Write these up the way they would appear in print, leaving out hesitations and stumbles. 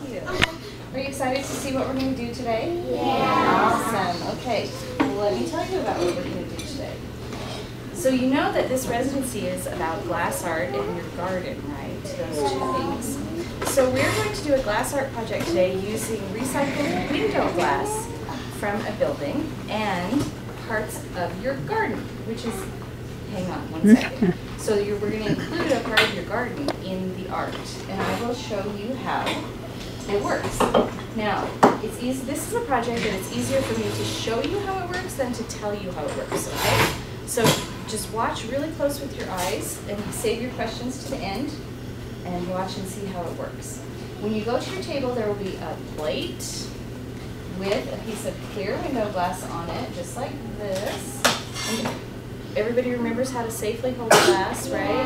you. Are you excited to see what we're going to do today? Yeah. Awesome. Okay, well, let me tell you about what we're going to do today. So you know that this residency is about glass art in your garden, right? Those two things. So we're going to do a glass art project today using recycled window glass from a building and parts of your garden, which is, hang on one second. So we're going to include a part of your garden in the art, and I will show you how it works. Now, it's easy. This is a project that it's easier for me to show you how it works than to tell you how it works, okay? So just watch really close with your eyes and save your questions to the end and watch and see how it works. When you go to your table, there will be a plate with a piece of clear window glass on it, just like this. And everybody remembers how to safely hold glass, right?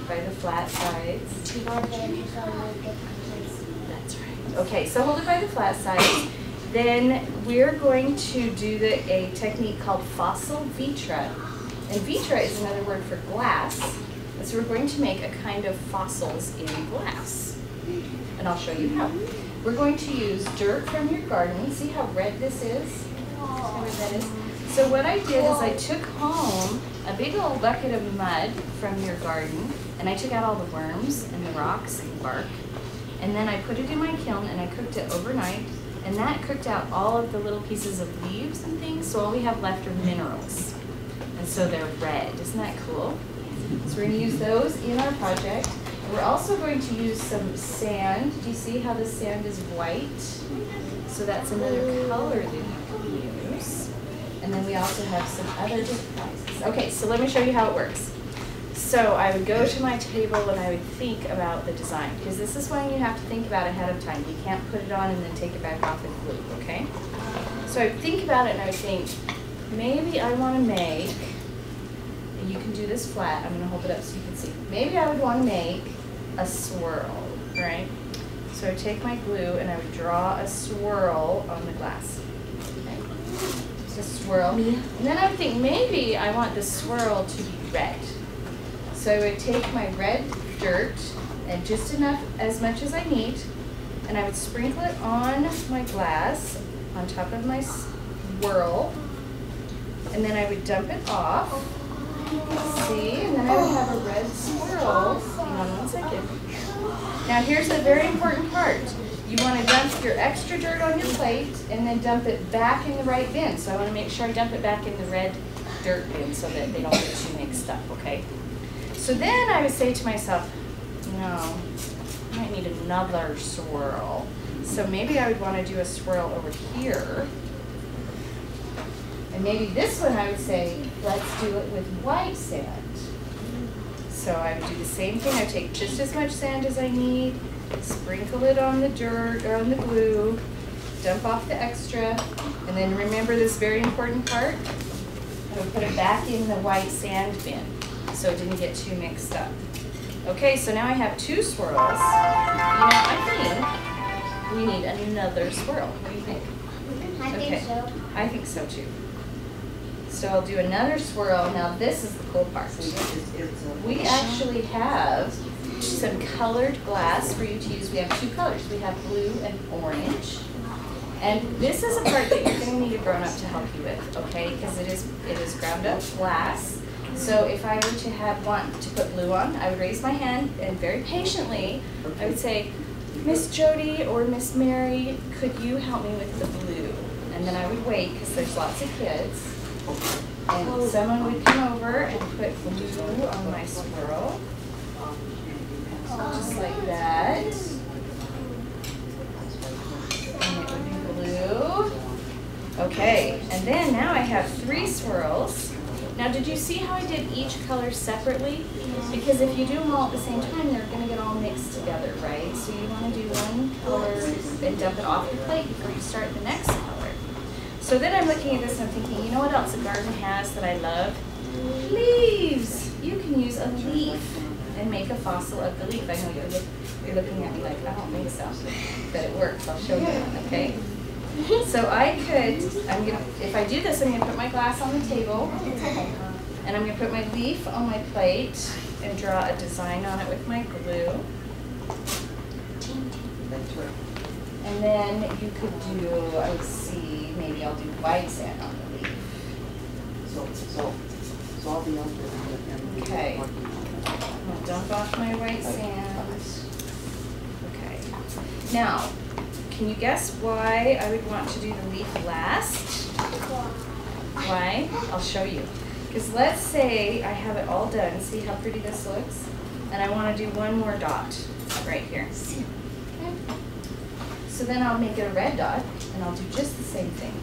By the flat sides. That's right. Okay, so hold it by the flat sides. Then we're going to do a technique called fossil Vitra. And Vitra is another word for glass. And so we're going to make a kind of fossils in glass. And I'll show you how. We're going to use dirt from your garden. See how red this is? See how red that is? So what I did is I took home a big old bucket of mud from your garden, and I took out all the worms and the rocks and bark. And then I put it in my kiln and I cooked it overnight, and that cooked out all of the little pieces of leaves and things, so all we have left are minerals. And so they're red. Isn't that cool? So we're going to use those in our project. And we're also going to use some sand. Do you see how the sand is white? So that's another color that you can use. And then we also have some other different. Okay, so let me show you how it works. So I would go to my table and I would think about the design, because this is one you have to think about ahead of time. You can't put it on and then take it back off and glue, okay? So I would think about it and I would think, maybe I want to make, and you can do this flat, I'm going to hold it up so you can see. Maybe I would want to make a swirl, right? So I would take my glue and I would draw a swirl on the glass. Okay? Just a swirl. And then I would think, maybe I want the swirl to be red. So I would take my red dirt, and just enough, as much as I need, and I would sprinkle it on my glass, on top of my swirl, and then I would dump it off. See? And then I would have a red swirl. Hang on one second. Now here's the very important part. You want to dump your extra dirt on your plate and then dump it back in the right bin. So I want to make sure I dump it back in the red dirt bin so that they don't get too mixed up, okay? So then I would say to myself, no, I might need another swirl. So maybe I would want to do a swirl over here. And maybe this one I would say, let's do it with white sand. So I would do the same thing. I would take just as much sand as I need, sprinkle it on the dirt or on the glue, dump off the extra, and then remember this very important part, I would put it back in the white sand bin so it didn't get too mixed up. Okay, so now I have two swirls. You know, I think we need another swirl. What do you think? I think so. I think so too. So I'll do another swirl. Now this is the cool part. We actually have some colored glass for you to use. We have two colors. We have blue and orange. And this is a part that you're going to need a grown-up to help you with, okay? Because it is ground up glass. So if I were to want to put blue on, I would raise my hand and very patiently I would say, Miss Jody or Miss Mary, could you help me with the blue? And then I would wait because there's lots of kids. And someone would come over and put blue on my swirl. Just like that. And it would be blue. Okay, and then now I have three swirls. Now did you see how I did each color separately? Because if you do them all at the same time, they're going to get all mixed together, right? So you want to do one color and dump it off your plate before you start the next color. So then I'm looking at this and I'm thinking, you know what else a garden has that I love? Leaves! You can use a leaf and make a fossil of the leaf. I know you're looking at me like, I don't think so. But it works. I'll show you one, okay? So I could, if I do this, I'm going to put my glass on the table, and I'm going to put my leaf on my plate and draw a design on it with my glue. And then you could do, I would see, maybe I'll do white sand on the leaf. So I'll be on there. Okay. I'm gonna dump off my white sand. Okay. Now, can you guess why I would want to do the leaf last? Why? I'll show you. Because let's say I have it all done. See how pretty this looks? And I want to do one more dot right here. So then I'll make it a red dot, and I'll do just the same thing.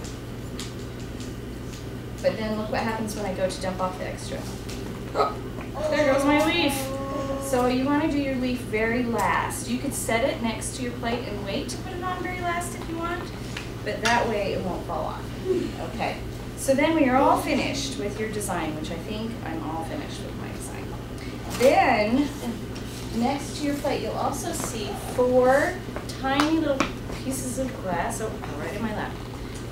But then look what happens when I go to dump off the extra. Oh, there goes my leaf. So you want to do your leaf very last. You could set it next to your plate and wait to put it on very last if you want, but that way it won't fall off. Okay. So then when you're all finished with your design, which I think I'm all finished with my design, then next to your plate you'll also see 4 tiny little pieces of glass, oh, right in my lap,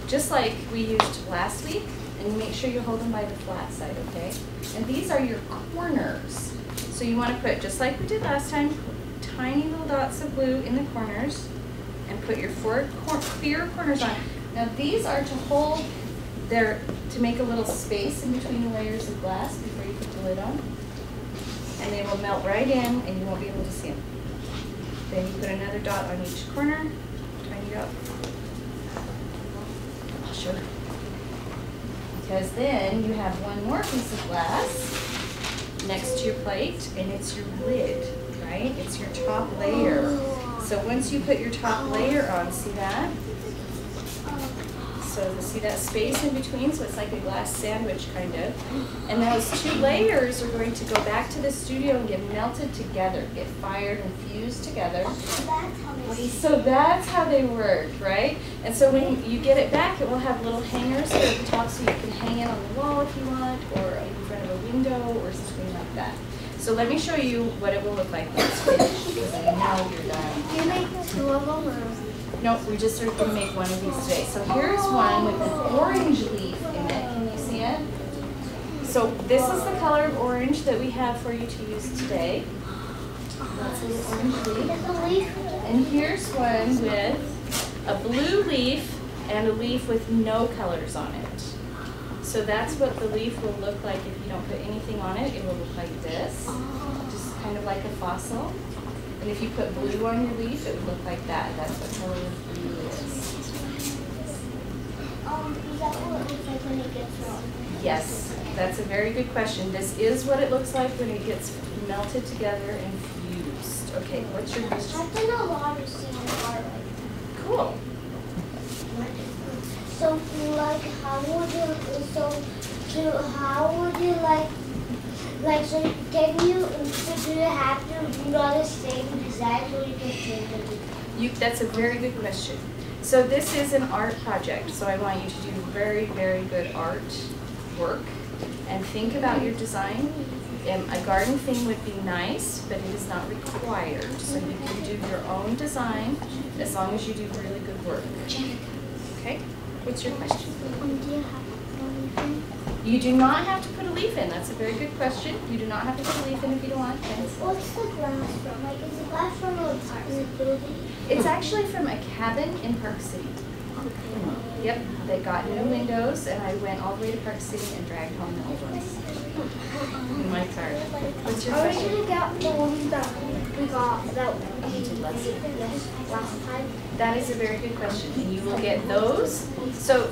just like we used last week, and make sure you hold them by the flat side, okay? And these are your corners. So you want to put, just like we did last time, tiny little dots of blue in the corners, and put your 4 clear corners on. Now these are to hold to make a little space in between the layers of glass before you put the lid on. And they will melt right in and you won't be able to see them. Then you put another dot on each corner, tiny dot. I'll show you. Because then you have one more piece of glass next to your plate and it's your lid, right? It's your top layer. So once you put your top layer on, see that? So see that space in between? So it's like a glass sandwich kind of. And those 2 layers are going to go back to the studio and get melted together, get fired and fused together. So that's how they work, right? And so when you get it back, it will have little hangers here at the top so you can hang it on the wall if you want, or in front of a window or something like that. So let me show you what it will look like when it's finished, because I know you're done. Do you make 2 of them or? No, we just are going to make one of these today. So here's one with an orange leaf in it. Can you see it? So this is the color of orange that we have for you to use today. That's an orange leaf. And here's one with a blue leaf and a leaf with no colors on it. So that's what the leaf will look like if you don't put anything on it. It will look like this, just kind of like a fossil. And if you put blue on your leaf, it would look like that. That's what color blue is. Is that what it looks like when it gets melted? Yes, that's a very good question. This is what it looks like when it gets melted together and fused. Okay, what's your question? I've done a lot of sand art. Cool. So, like, how would you so can you, so do you have to do all the same design so you can change it? That's a very good question. So this is an art project, so I want you to do very, very good art work and think about your design. A garden theme would be nice, but it is not required. So you can do your own design as long as you do really good work. Okay? What's your question? Do you have anything? You do not have to put a leaf in. That's a very good question. You do not have to put a leaf in if you don't want. Thanks. What's the glass from? Like, is the glass from a building? It's actually from a cabin in Park City. Yep, they got new windows, and I went all the way to Park City and dragged home the old ones. My card. What's your Are we question? gonna get the ones that we got that we did last time? That is a very good question, and you will get those. So,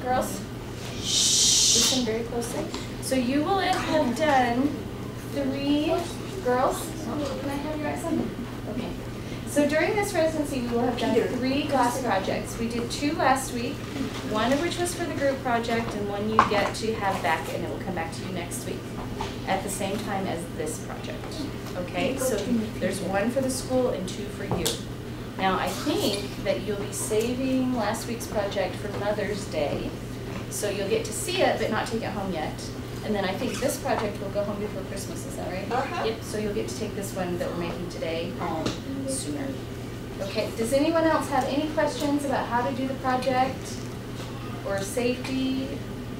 girls, listen very closely. So you will have done 3, girls, can I have your eyes on? Okay. So during this residency, we will have done 3 glass projects. We did 2 last week, one of which was for the group project, and one you get to have back, and it will come back to you next week at the same time as this project. Okay, so there's 1 for the school and 2 for you. Now I think that you'll be saving last week's project for Mother's Day, so you'll get to see it but not take it home yet. And then I think this project will go home before Christmas, is that right? Yep, so you'll get to take this one that we're making today home sooner. Okay, does anyone else have any questions about how to do the project or safety?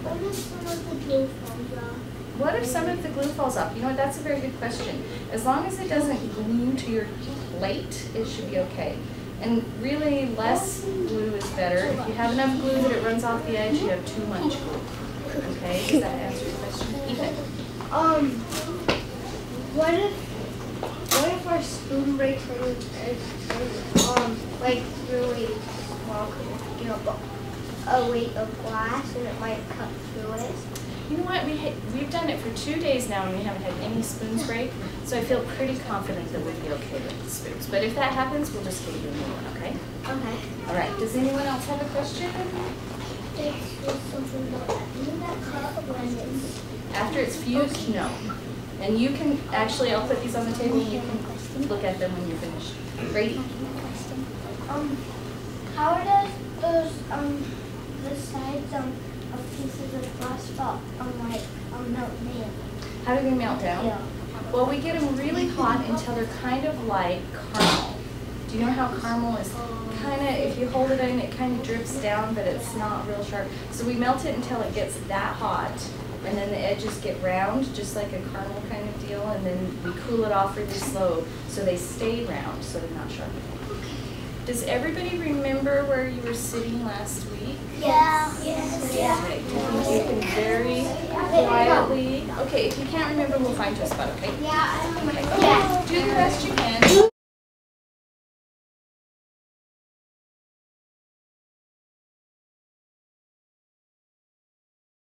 What if some of the glue falls off? What if some of the glue falls off? You know what, that's a very good question. As long as it doesn't glue to your plate, it should be okay. And really, less glue is better. If you have enough glue that it runs off the edge, you have too much glue. Okay, does that answer your question? Ethan? What if our spoon breaks and like really small, a weight of glass and it might cut through it? You know what, we've done it for 2 days now and we haven't had any spoons break, so I feel pretty confident that we'll be okay with the spoons. But if that happens, we'll just get you a new one, okay? Okay. All right, does anyone else have a question? After it's fused, no. And you can, actually, I'll put these on the table and you can look at them when you're finished. Brady? How does those, the sides of pieces of glass fall, melt down? How do they melt down? Yeah. Well, we get them really hot until they're kind of like caramel. Do you know how caramel is kind of, if you hold it in, it kind of drips down, but it's not real sharp. So we melt it until it gets that hot, and then the edges get round, just like a caramel kind of deal, and then we cool it off really slow so they stay round, so they're not sharp. Does everybody remember where you were sitting last week? Yeah. Yes. Yeah. Okay, you can very quietly, okay, if you can't remember, we'll find you a spot, okay? Yeah,